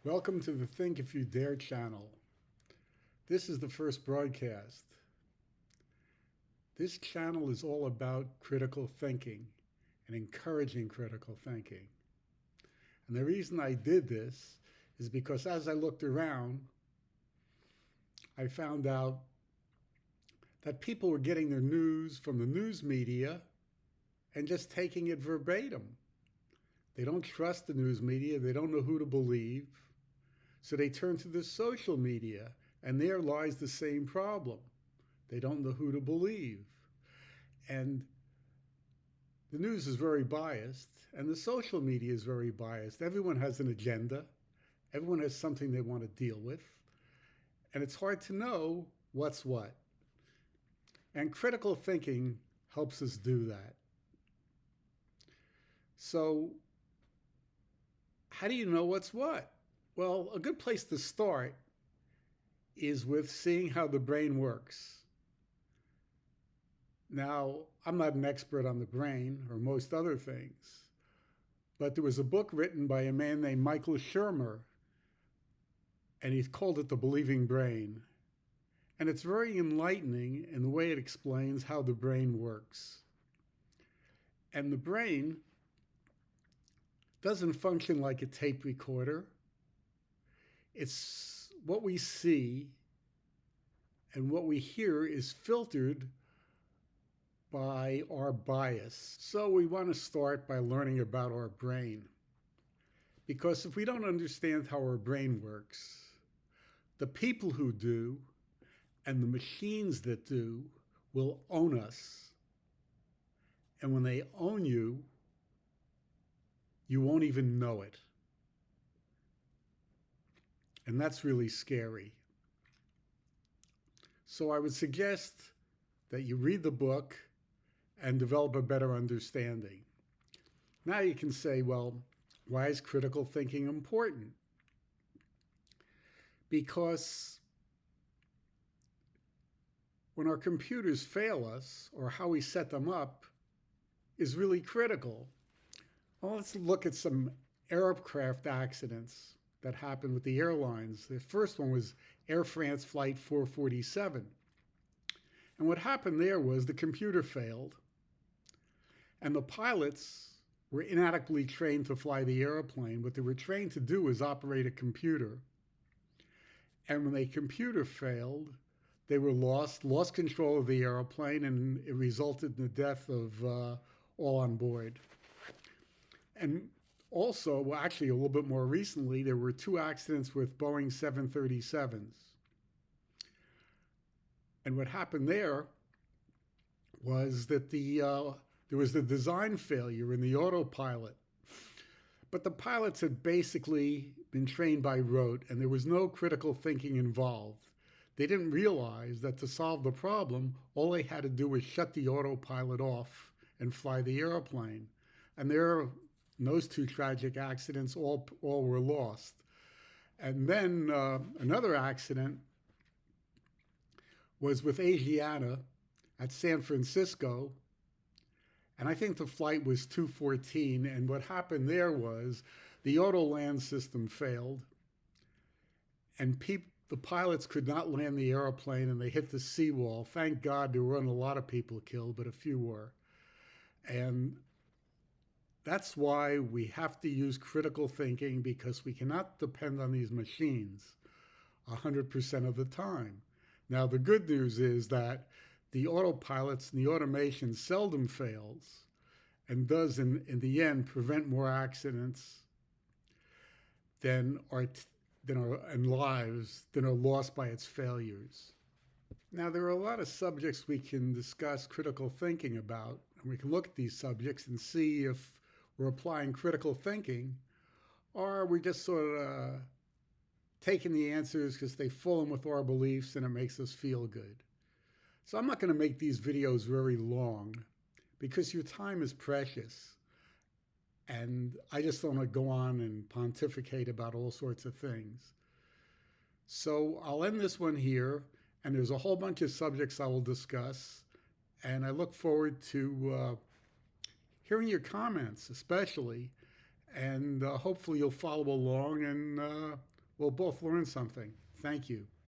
Welcome to the Think If You Dare channel. This is the first broadcast. This channel is all about critical thinking and encouraging critical thinking. And the reason I did this is because as I looked around, I found out that people were getting their news from the news media and just taking it verbatim. They don't trust the news media, they don't know who to believe. So they turn to the social media, and there lies the same problem. They don't know who to believe. And the news is very biased, and the social media is very biased. Everyone has an agenda, everyone has something they want to deal with, and it's hard to know what's what. And critical thinking helps us do that. So, how do you know what's what? Well, a good place to start is with seeing how the brain works. Now, I'm not an expert on the brain or most other things, but there was a book written by a man named Michael Shermer, and he called it The Believing Brain. And it's very enlightening in the way it explains how the brain works. And the brain doesn't function like a tape recorder. It's what we see and what we hear is filtered by our bias. So we want to start by learning about our brain. Because if we don't understand how our brain works, the people who do and the machines that do will own us. And when they own you, you won't even know it. And that's really scary. So I would suggest that you read the book and develop a better understanding. Now you can say, well, why is critical thinking important? Because when our computers fail us, or how we set them up, is really critical. Well, let's look at some aircraft accidents that happened with the airlines. The first one was Air France Flight 447. And what happened there was the computer failed, and the pilots were inadequately trained to fly the airplane. What they were trained to do was operate a computer. And when the computer failed, they were lost control of the airplane, and it resulted in the death of all on board. And also, well, actually a little bit more recently, there were two accidents with Boeing 737s. And what happened there was that there was the design failure in the autopilot. But the pilots had basically been trained by rote, and there was no critical thinking involved. They didn't realize that to solve the problem, all they had to do was shut the autopilot off and fly the airplane. And in those two tragic accidents, all were lost. And then another accident was with Asiana at San Francisco. And I think the flight was 214. And what happened there was the Autoland system failed. And the pilots could not land the airplane, and they hit the seawall. Thank God there weren't a lot of people killed, but a few were. And that's why we have to use critical thinking, because we cannot depend on these machines 100% of the time. Now, the good news is that the autopilots and the automation seldom fails and does, in the end, prevent more accidents than are lost by its failures. Now, there are a lot of subjects we can discuss critical thinking about, and we can look at these subjects and see if we're applying critical thinking, or we're just sort of taking the answers because they fall in with our beliefs and it makes us feel good. So I'm not going to make these videos very long because your time is precious. And I just don't want to go on and pontificate about all sorts of things. So I'll end this one here, and there's a whole bunch of subjects I will discuss. And I look forward to hearing your comments, especially. And hopefully you'll follow along and We'll both learn something. Thank you.